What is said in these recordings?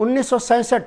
1967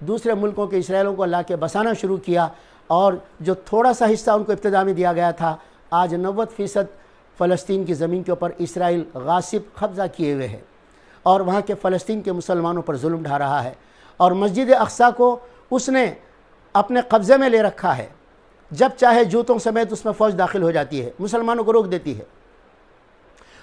دوسرے ملکوں کے اسرائیلوں کو لا کے بسانا شروع کیا، اور جو تھوڑا سا حصہ ان کو ابتدا میں دیا گیا تھا، آج 90% فلسطین کی زمین کے اوپر اسرائیل غاصب قبضہ کیے ہوئے ہے، اور وہاں کے فلسطین کے مسلمانوں پر ظلم ڈھا رہا ہے، اور مسجد اقصیٰ کو اس نے اپنے قبضے میں لے رکھا ہے۔ جب چاہے جوتوں سمیت اس میں فوج داخل ہو جاتی ہے، مسلمانوں کو روک دیتی ہے،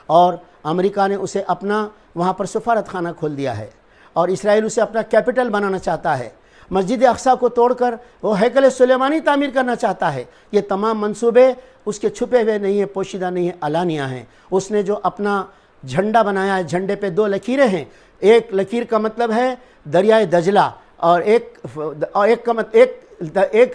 اور امریکہ نے اسے اپنا وہاں پر سفارت خانہ کھول دیا ہے، اور اسرائیل اسے اپنا کیپٹل بنانا چاہتا ہے۔ مسجد اقصیٰ کو توڑ کر وہ ہیکل سلیمانی تعمیر کرنا چاہتا ہے۔ یہ تمام منصوبے اس کے چھپے ہوئے نہیں ہیں، پوشیدہ نہیں ہیں، علانیہ ہیں۔ اس نے جو اپنا جھنڈا بنایا ہے، جھنڈے پہ 2 لکیریں ہیں، ایک لکیر کا مطلب ہے دریائے دجلہ، اور ایک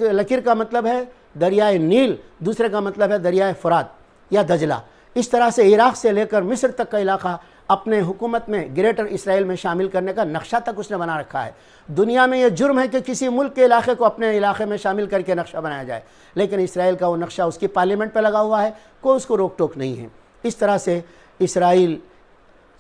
لکیر کا مطلب ہے دریائے نیل، دوسرے کا مطلب ہے دریائے فرات یا دجلہ۔ اس طرح سے عراق سے لے کر مصر تک کا علاقہ اپنے حکومت میں گریٹر اسرائیل میں شامل کرنے کا نقشہ تک اس نے بنا رکھا ہے۔ دنیا میں یہ جرم ہے کہ کسی ملک کے علاقے کو اپنے علاقے میں شامل کر کے نقشہ بنایا جائے، لیکن اسرائیل کا وہ نقشہ اس کی پارلیمنٹ پہ لگا ہوا ہے، کوئی اس کو روک ٹوک نہیں ہے۔ اس طرح سے اسرائیل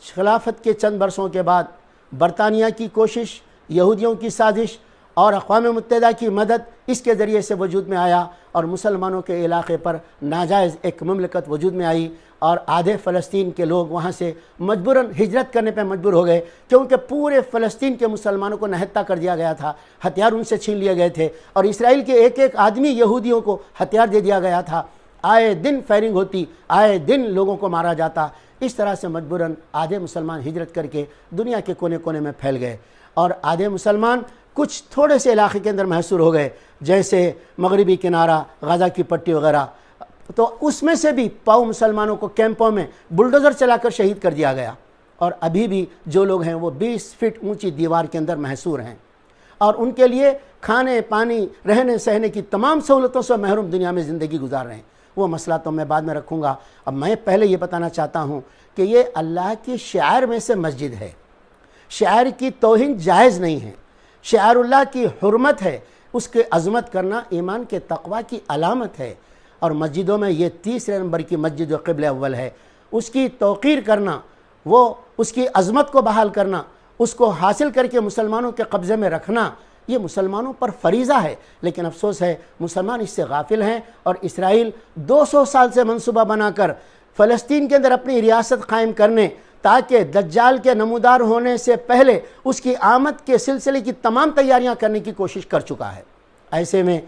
خلافت کے چند برسوں کے بعد برطانیہ کی کوشش، یہودیوں کی سازش اور اقوام متحدہ کی مدد، اس کے ذریعے سے وجود میں آیا، اور مسلمانوں کے علاقے پر ناجائز ایک مملکت وجود میں آئی، اور آدھے فلسطین کے لوگ وہاں سے مجبوراً ہجرت کرنے پہ مجبور ہو گئے، کیونکہ پورے فلسطین کے مسلمانوں کو نہتہ کر دیا گیا تھا، ہتھیار ان سے چھین لیے گئے تھے، اور اسرائیل کے ایک ایک آدمی یہودیوں کو ہتھیار دے دیا گیا تھا، آئے دن فائرنگ ہوتی، آئے دن لوگوں کو مارا جاتا۔ اس طرح سے مجبوراً آدھے مسلمان ہجرت کر کے دنیا کے کونے کونے میں پھیل گئے، اور آدھے مسلمان کچھ تھوڑے سے علاقے کے اندر محصور ہو گئے، جیسے مغربی کنارہ، غزہ کی پٹی وغیرہ۔ تو اس میں سے بھی پاؤ مسلمانوں کو کیمپوں میں بلڈوزر چلا کر شہید کر دیا گیا، اور ابھی بھی جو لوگ ہیں وہ 20 فٹ اونچی دیوار کے اندر محصور ہیں، اور ان کے لیے کھانے، پانی، رہنے سہنے کی تمام سہولتوں سے محروم دنیا میں زندگی گزار رہے ہیں۔ وہ مسئلہ تو میں بعد میں رکھوں گا، اب میں پہلے یہ بتانا چاہتا ہوں کہ یہ اللہ کی شعائر میں سے مسجد ہے۔ شعائر کی توہین جائز نہیں ہے، شعائر اللہ کی حرمت ہے، اس کے عظمت کرنا ایمان کے تقوی کی علامت ہے، اور مسجدوں میں یہ 3 نمبر کی مسجد جو قبلہ اول ہے، اس کی توقیر کرنا، وہ اس کی عظمت کو بحال کرنا، اس کو حاصل کر کے مسلمانوں کے قبضے میں رکھنا، یہ مسلمانوں پر فریضہ ہے، لیکن افسوس ہے مسلمان اس سے غافل ہیں، اور اسرائیل 200 سال سے منصوبہ بنا کر فلسطین کے اندر اپنی ریاست قائم کرنے، تاکہ دجال کے نمودار ہونے سے پہلے اس کی آمد کے سلسلے کی تمام تیاریاں کرنے کی کوشش کر چکا ہے۔ ایسے میں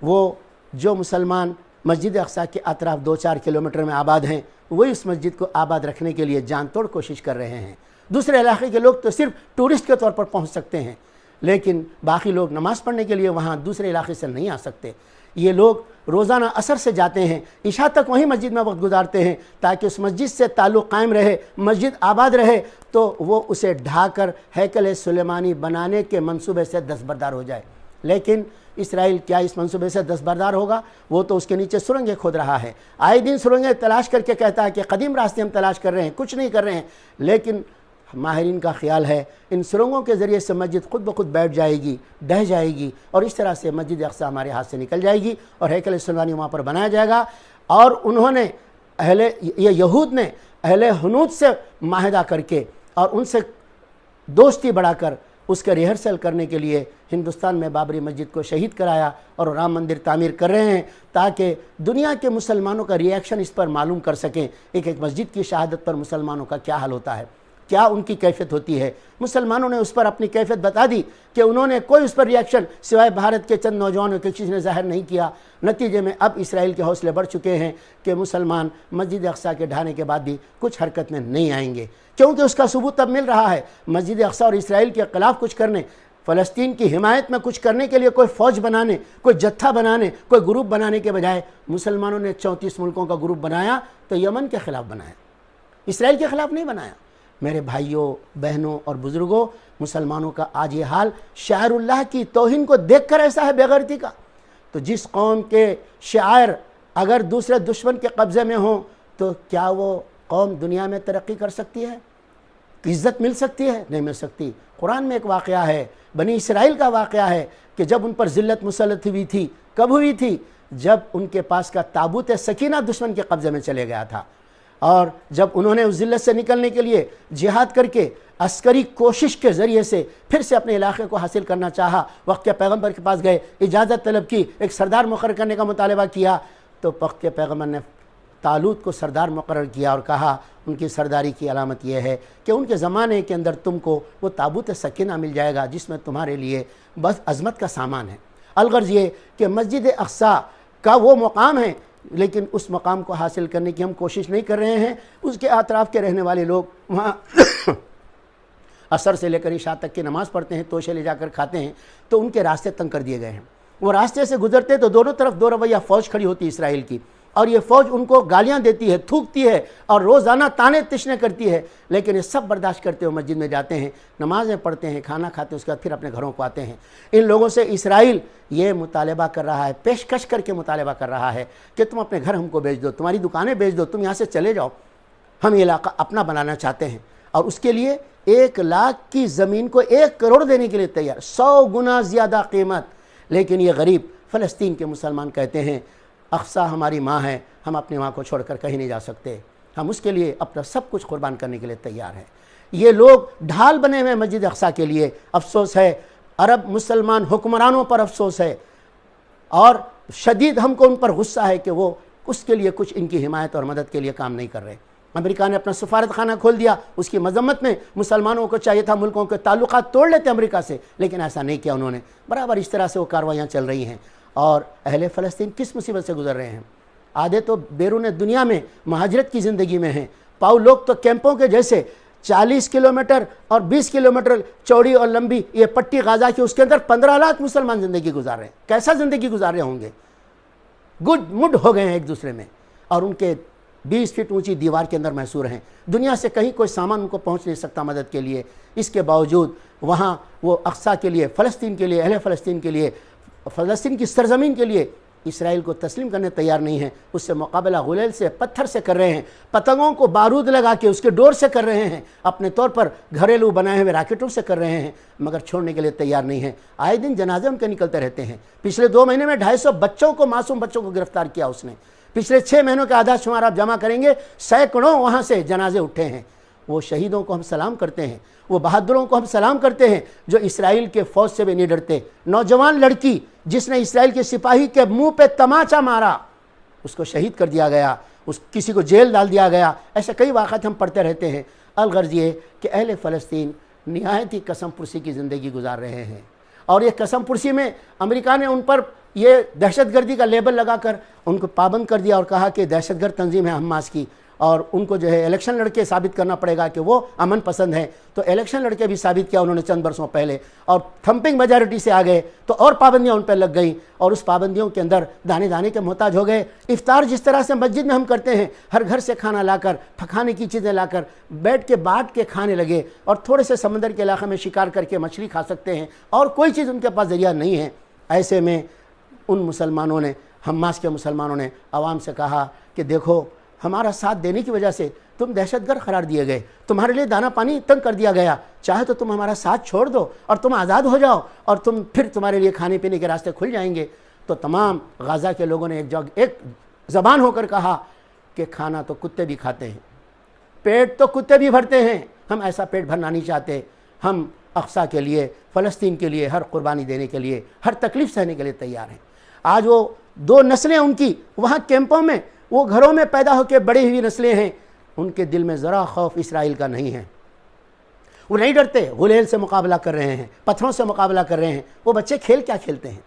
وہ جو مسلمان مسجد اقصیٰ کے اطراف 2-4 کلومیٹر میں آباد ہیں، وہی اس مسجد کو آباد رکھنے کے لیے جان توڑ کوشش کر رہے ہیں۔ دوسرے علاقے کے لوگ تو صرف ٹورسٹ کے طور پر پہنچ سکتے ہیں، لیکن باقی لوگ نماز پڑھنے کے لیے وہاں دوسرے علاقے سے نہیں آ سکتے۔ یہ لوگ روزانہ عصر سے جاتے ہیں، عشاء تک وہیں مسجد میں وقت گزارتے ہیں، تاکہ اس مسجد سے تعلق قائم رہے، مسجد آباد رہے، تو وہ اسے ڈھا کر ہیکل سلیمانی بنانے کے منصوبے سے دستبردار ہو جائے۔ لیکن اسرائیل کیا اس منصوبے سے دستبردار ہوگا؟ وہ تو اس کے نیچے سرنگیں کھود رہا ہے، آئے دن سرنگیں تلاش کر کے کہتا ہے کہ قدیم راستے ہم تلاش کر رہے ہیں، کچھ نہیں کر رہے ہیں، لیکن ماہرین کا خیال ہے ان سرنگوں کے ذریعے سے مسجد خود بخود بیٹھ جائے گی، ڈھہ جائے گی، اور اس طرح سے مسجد اقصیٰ ہمارے ہاتھ سے نکل جائے گی، اور ہیکل سلیمانی وہاں پر بنایا جائے گا۔ اور انہوں نے یہود نے اہل حنود سے معاہدہ کر کے اور ان سے دوستی بڑھا کر اس کے ریہرسل کرنے کے لیے ہندوستان میں بابری مسجد کو شہید کرایا، اور رام مندر تعمیر کر رہے ہیں، تاکہ دنیا کے مسلمانوں کا ریئیکشن اس پر معلوم کر سکیں ایک مسجد کی شہادت پر مسلمانوں کا کیا حال ہوتا ہے، کیا ان کی کیفیت ہوتی ہے۔ مسلمانوں نے اس پر اپنی کیفیت بتا دی کہ انہوں نے کوئی اس پر ریئیکشن سوائے بھارت کے چند نوجوانوں کے کسی نے ظاہر نہیں کیا۔ نتیجے میں اب اسرائیل کے حوصلے بڑھ چکے ہیں کہ مسلمان مسجد اقصیٰ کے ڈھانے کے بعد بھی کچھ حرکت میں نہیں آئیں گے، کیونکہ اس کا ثبوت اب مل رہا ہے۔ مسجد اقصیٰ اور اسرائیل کے خلاف کچھ کرنے، فلسطین کی حمایت میں کچھ کرنے کے لیے کوئی فوج بنانے، کوئی جتھا بنانے، کوئی گروپ بنانے کے بجائے مسلمانوں نے 34 ملکوں کا گروپ بنایا، تو یمن کے خلاف بنایا، اسرائیل کے خلاف نہیں بنایا۔ میرے بھائیوں، بہنوں اور بزرگوں، مسلمانوں کا آج یہ حال شاعر اللہ کی توہین کو دیکھ کر ایسا ہے بے غیرتی کا۔ تو جس قوم کے شاعر اگر دوسرے دشمن کے قبضے میں ہوں تو کیا وہ قوم دنیا میں ترقی کر سکتی ہے؟ عزت مل سکتی ہے؟ نہیں مل سکتی۔ قرآن میں ایک واقعہ ہے، بنی اسرائیل کا واقعہ ہے کہ جب ان پر ذلت مسلط ہوئی تھی، کب ہوئی تھی؟ جب ان کے پاس کا تابوت سکینہ دشمن کے قبضے میں چلے گیا تھا، اور جب انہوں نے اس ذلت سے نکلنے کے لیے جہاد کر کے عسکری کوشش کے ذریعے سے پھر سے اپنے علاقے کو حاصل کرنا چاہا، وقت کے پیغمبر کے پاس گئے، اجازت طلب کی، ایک سردار مقرر کرنے کا مطالبہ کیا، تو وقت کے پیغمبر نے طالوت کو سردار مقرر کیا اور کہا ان کی سرداری کی علامت یہ ہے کہ ان کے زمانے کے اندر تم کو وہ تابوت سکینہ مل جائے گا جس میں تمہارے لیے بس عظمت کا سامان ہے۔ الغرض یہ کہ مسجد اقصی کا وہ مقام ہے، لیکن اس مقام کو حاصل کرنے کی ہم کوشش نہیں کر رہے ہیں۔ اس کے اطراف کے رہنے والے لوگ وہاں عصر سے لے کر عشاء تک کی نماز پڑھتے ہیں، توشے لے جا کر کھاتے ہیں، تو ان کے راستے تنگ کر دیے گئے ہیں۔ وہ راستے سے گزرتے تو دونوں طرف دو رویہ فوج کھڑی ہوتی ہے اسرائیل کی، اور یہ فوج ان کو گالیاں دیتی ہے، تھوکتی ہے اور روزانہ تانے تشنے کرتی ہے، لیکن یہ سب برداشت کرتے ہوئے مسجد میں جاتے ہیں، نمازیں پڑھتے ہیں، کھانا کھاتے ہیں، اس کے بعد پھر اپنے گھروں کو آتے ہیں۔ ان لوگوں سے اسرائیل یہ مطالبہ کر رہا ہے، پیشکش کر کے مطالبہ کر رہا ہے کہ تم اپنے گھر ہم کو بیچ دو، تمہاری دکانیں بیچ دو، تم یہاں سے چلے جاؤ، ہم یہ علاقہ اپنا بنانا چاہتے ہیں، اور اس کے لیے 1 لاکھ کی زمین کو 1 کروڑ دینے کے لیے تیار، 100 گنا زیادہ قیمت۔ لیکن یہ غریب فلسطین کے مسلمان کہتے ہیں اقصی ہماری ماں ہے، ہم اپنی ماں کو چھوڑ کر کہیں نہیں جا سکتے، ہم اس کے لیے اپنا سب کچھ قربان کرنے کے لیے تیار ہیں۔ یہ لوگ ڈھال بنے ہوئے مسجد اقصی کے لیے۔ افسوس ہے، عرب مسلمان حکمرانوں پر افسوس ہے، اور شدید ہم کو ان پر غصہ ہے کہ وہ اس کے لیے کچھ ان کی حمایت اور مدد کے لیے کام نہیں کر رہے۔ امریکہ نے اپنا سفارت خانہ کھول دیا، اس کی مذمت میں مسلمانوں کو چاہیے تھا ملکوں کے تعلقات توڑ لیتے امریکہ سے، لیکن ایسا نہیں کیا انہوں نے۔ برابر اس طرح سے وہ کارروائیاں چل رہی ہیں، اور اہل فلسطین کس مصیبت سے گزر رہے ہیں۔ آدھے تو بیرون دنیا میں مہاجرت کی زندگی میں ہیں، پاؤ لوگ تو کیمپوں کے جیسے 40 کلومیٹر اور 20 کلومیٹر چوڑی اور لمبی یہ پٹی غزہ کی، اس کے اندر 15 لاکھ مسلمان زندگی گزار رہے ہیں۔ کیسا زندگی گزار رہے ہوں گے؟ گڈ مڈ ہو گئے ہیں ایک دوسرے میں، اور ان کے 20 فٹ اونچی دیوار کے اندر محصور ہیں، دنیا سے کہیں کوئی سامان ان کو پہنچ نہیں سکتا مدد کے لیے۔ اس کے باوجود وہاں وہ اقصی کے لیے، فلسطین کے لیے، اہل فلسطین کے لیے، فلسطین کی سرزمین کے لیے اسرائیل کو تسلیم کرنے تیار نہیں ہیں۔ اس سے مقابلہ غلیل سے، پتھر سے کر رہے ہیں، پتنگوں کو بارود لگا کے اس کے ڈور سے کر رہے ہیں، اپنے طور پر گھریلو بنائے ہوئے راکٹوں سے کر رہے ہیں، مگر چھوڑنے کے لیے تیار نہیں ہیں۔ آئے دن جنازے ان کے نکلتے رہتے ہیں۔ پچھلے 2 مہینے میں 250 بچوں کو، معصوم بچوں کو گرفتار کیا اس نے۔ پچھلے 6 مہینوں کا آدھا شمار آپ جمع کریں گے، سینکڑوں وہاں سے جنازے اٹھے ہیں۔ وہ شہیدوں کو ہم سلام کرتے ہیں، وہ بہادروں کو ہم سلام کرتے ہیں جو اسرائیل کے فوج سے بھی نہیں ڈرتے۔ نوجوان لڑکی جس نے اسرائیل کے سپاہی کے منہ پہ تماچا مارا، اس کو شہید کر دیا گیا، کسی کو جیل ڈال دیا گیا، ایسے کئی واقعات ہم پڑھتے رہتے ہیں۔ الغرض یہ کہ اہل فلسطین نہایت ہی قسم پرسی کی زندگی گزار رہے ہیں، اور یہ قسم پرسی میں امریکہ نے ان پر یہ دہشت گردی کا لیبل لگا کر ان کو پابند کر دیا اور کہا کہ دہشت گرد تنظیم ہے حماس کی، اور ان کو جو ہے الیکشن لڑ کے ثابت کرنا پڑے گا کہ وہ امن پسند ہیں۔ تو الیکشن لڑ کے بھی ثابت کیا انہوں نے چند برسوں پہلے، اور تھمپنگ میجارٹی سے آ گئے تو اور پابندیاں ان پہ لگ گئیں، اور اس پابندیوں کے اندر دانے دانے کے محتاج ہو گئے۔ افطار جس طرح سے مسجد میں ہم کرتے ہیں، ہر گھر سے کھانا لا کر، پکانے کی چیزیں لا کر بیٹھ کے بانٹ کے کھانے لگے، اور تھوڑے سے سمندر کے علاقے میں شکار کر کے مچھلی کھا سکتے ہیں، اور کوئی چیز ان کے پاس ذریعہ نہیں ہے۔ ایسے میں ان مسلمانوں نے، حماس کے مسلمانوں نے عوام سے کہا کہ دیکھو، ہمارا ساتھ دینے کی وجہ سے تم دہشت گرد قرار دیے گئے، تمہارے لیے دانا پانی تنگ کر دیا گیا، چاہے تو تم ہمارا ساتھ چھوڑ دو اور تم آزاد ہو جاؤ، اور پھر تمہارے لیے کھانے پینے کے راستے کھل جائیں گے۔ تو تمام غزہ کے لوگوں نے ایک زبان ہو کر کہا کہ کھانا تو کتے بھی کھاتے ہیں، پیٹ تو کتے بھی بھرتے ہیں، ہم ایسا پیٹ بھرنا نہیں چاہتے، ہم اقصی کے لیے، فلسطین کے لیے ہر قربانی دینے کے لیے، ہر تکلیف سہنے کے لیے تیار ہیں۔ آج وہ 2 نسلیں ان کی وہاں کیمپوں میں، وہ گھروں میں پیدا ہو کے بڑی ہوئی نسلیں ہیں، ان کے دل میں ذرا خوف اسرائیل کا نہیں ہے، وہ نہیں ڈرتے، غلیل سے مقابلہ کر رہے ہیں، پتھروں سے مقابلہ کر رہے ہیں۔ وہ بچے کھیل کیا کھیلتے ہیں؟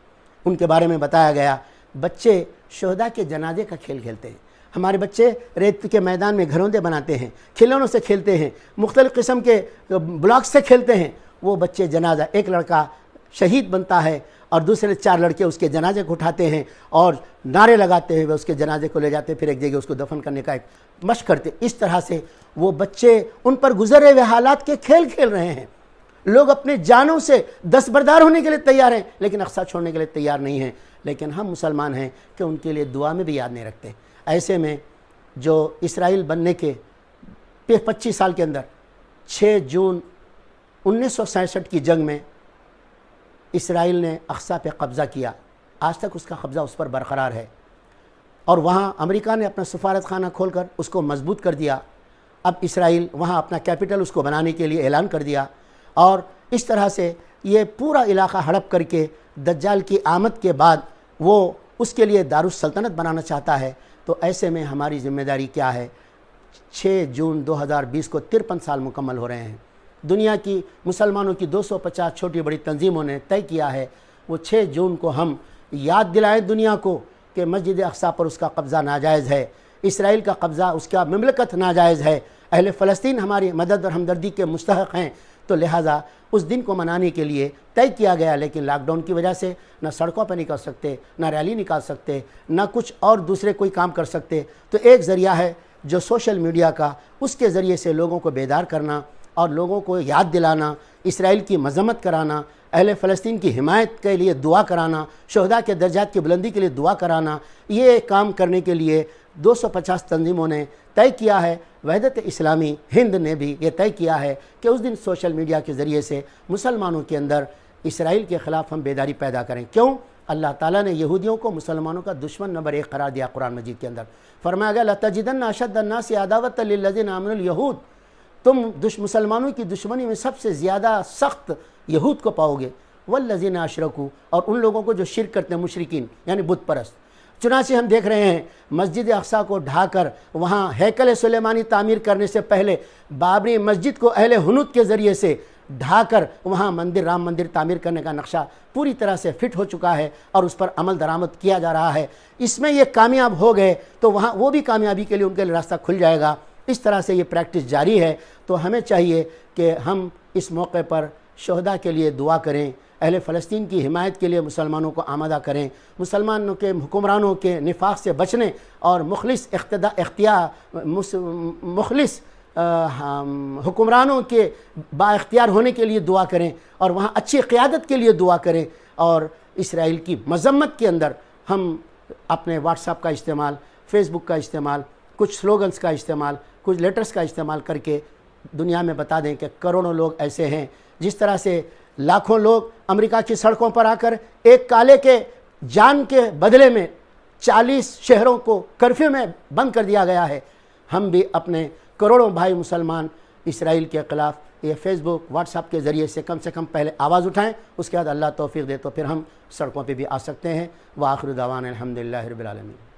ان کے بارے میں بتایا گیا، بچے شہداء کے جنازے کا کھیل کھیلتے ہیں۔ ہمارے بچے ریت کے میدان میں گھروندے بناتے ہیں، کھلونوں سے کھیلتے ہیں، مختلف قسم کے بلاک سے کھیلتے ہیں۔ وہ بچے جنازہ، ایک لڑکا شہید بنتا ہے اور دوسرے 4 لڑکے اس کے جنازے کو اٹھاتے ہیں اور نعرے لگاتے ہوئے اس کے جنازے کو لے جاتے ہیں، پھر ایک جگہ اس کو دفن کرنے کا ایک مشق کرتے۔ اس طرح سے وہ بچے ان پر گزرے ہوئے حالات کے کھیل کھیل رہے ہیں۔ لوگ اپنے جانوں سے دستبردار ہونے کے لیے تیار ہیں، لیکن اقصی چھوڑنے کے لیے تیار نہیں ہیں۔ لیکن ہم مسلمان ہیں کہ ان کے لیے دعا میں بھی یاد نہیں رکھتے۔ ایسے میں جو اسرائیل بننے کے 25 سال کے اندر 6 جون 1967 کی جنگ میں اسرائیل نے اقصی پہ قبضہ کیا، آج تک اس کا قبضہ اس پر برقرار ہے۔ اور وہاں امریکہ نے اپنا سفارت خانہ کھول کر اس کو مضبوط کر دیا. اب اسرائیل وہاں اپنا کیپٹل اس کو بنانے کے لیے اعلان کر دیا, اور اس طرح سے یہ پورا علاقہ ہڑپ کر کے دجال کی آمد کے بعد وہ اس کے لیے دارالسلطنت بنانا چاہتا ہے. تو ایسے میں ہماری ذمہ داری کیا ہے؟ 6 جون 2020 کو 53 سال مکمل ہو رہے ہیں. دنیا کی مسلمانوں کی 250 چھوٹی بڑی تنظیموں نے طے کیا ہے وہ 6 جون کو ہم یاد دلائیں دنیا کو کہ مسجد اقصیٰ پر اس کا قبضہ ناجائز ہے, اسرائیل کا قبضہ, اس کا مملکت ناجائز ہے, اہل فلسطین ہماری مدد اور ہمدردی کے مستحق ہیں. تو لہٰذا اس دن کو منانے کے لیے طے کیا گیا, لیکن لاک ڈاؤن کی وجہ سے نہ سڑکوں پہ نکل سکتے, نہ ریلی نکال سکتے, نہ کچھ اور دوسرے کوئی کام کر سکتے. تو ایک ذریعہ ہے جو سوشل میڈیا کا, اس کے ذریعے سے لوگوں کو بیدار کرنا اور لوگوں کو یاد دلانا, اسرائیل کی مذمت کرانا, اہل فلسطین کی حمایت کے لیے دعا کرانا, شہداء کے درجات کی بلندی کے لیے دعا کرانا. یہ کام کرنے کے لیے 250 تنظیموں نے طے کیا ہے. وحدت اسلامی ہند نے بھی یہ طے کیا ہے کہ اس دن سوشل میڈیا کے ذریعے سے مسلمانوں کے اندر اسرائیل کے خلاف ہم بیداری پیدا کریں. کیوں؟ اللہ تعالیٰ نے یہودیوں کو مسلمانوں کا دشمن نمبر 1 قرار دیا قرآن مجید کے اندر. فرمایا گیا لَتَجِدَنَّ أَشَدَّ النَّاسِ عَدَاوَةً لِلَّذِينَ آمَنُوا الْيَهُودَ, تم مسلمانوں کی دشمنی میں سب سے زیادہ سخت یہود کو پاؤ گے. وَالَّذِينَ أَشْرَكُوا, اور ان لوگوں کو جو شرک کرتے ہیں, مشرکین یعنی بت پرست. چنانچہ ہم دیکھ رہے ہیں مسجد اقصیٰ کو ڈھا کر وہاں ہیکل سلیمانی تعمیر کرنے سے پہلے بابری مسجد کو اہل ہنود کے ذریعے سے ڈھا کر وہاں مندر, رام مندر تعمیر کرنے کا نقشہ پوری طرح سے فٹ ہو چکا ہے اور اس پر عمل درآمد کیا جا رہا ہے. اس میں یہ کامیاب ہو گئے تو وہاں وہ بھی کامیابی کے لیے ان کے لیے راستہ کھل جائے گا. اس طرح سے یہ پریکٹس جاری ہے. تو ہمیں چاہیے کہ ہم اس موقع پر شہداء کے لیے دعا کریں, اہل فلسطین کی حمایت کے لیے مسلمانوں کو آمادہ کریں, مسلمانوں کے حکمرانوں کے نفاق سے بچنے اور مخلص حکمرانوں کے با اختیار ہونے کے لیے دعا کریں, اور وہاں اچھی قیادت کے لیے دعا کریں. اور اسرائیل کی مذمت کے اندر ہم اپنے واٹس ایپ کا استعمال, فیس بک کا استعمال, کچھ سلوگنز کا استعمال, کچھ لیٹرز کا استعمال کر کے دنیا میں بتا دیں کہ کروڑوں لوگ ایسے ہیں. جس طرح سے لاکھوں لوگ امریکہ کی سڑکوں پر آ کر ایک کالے کے جان کے بدلے میں 40 شہروں کو کرفیو میں بند کر دیا گیا ہے, ہم بھی اپنے کروڑوں بھائی مسلمان اسرائیل کے خلاف یہ فیس بک, واٹس ایپ کے ذریعے سے کم پہلے آواز اٹھائیں, اس کے بعد اللہ توفیق دے تو پھر ہم سڑکوں پہ بھی آ سکتے ہیں. وآخر دعوانا الحمدللہ رب العالمین.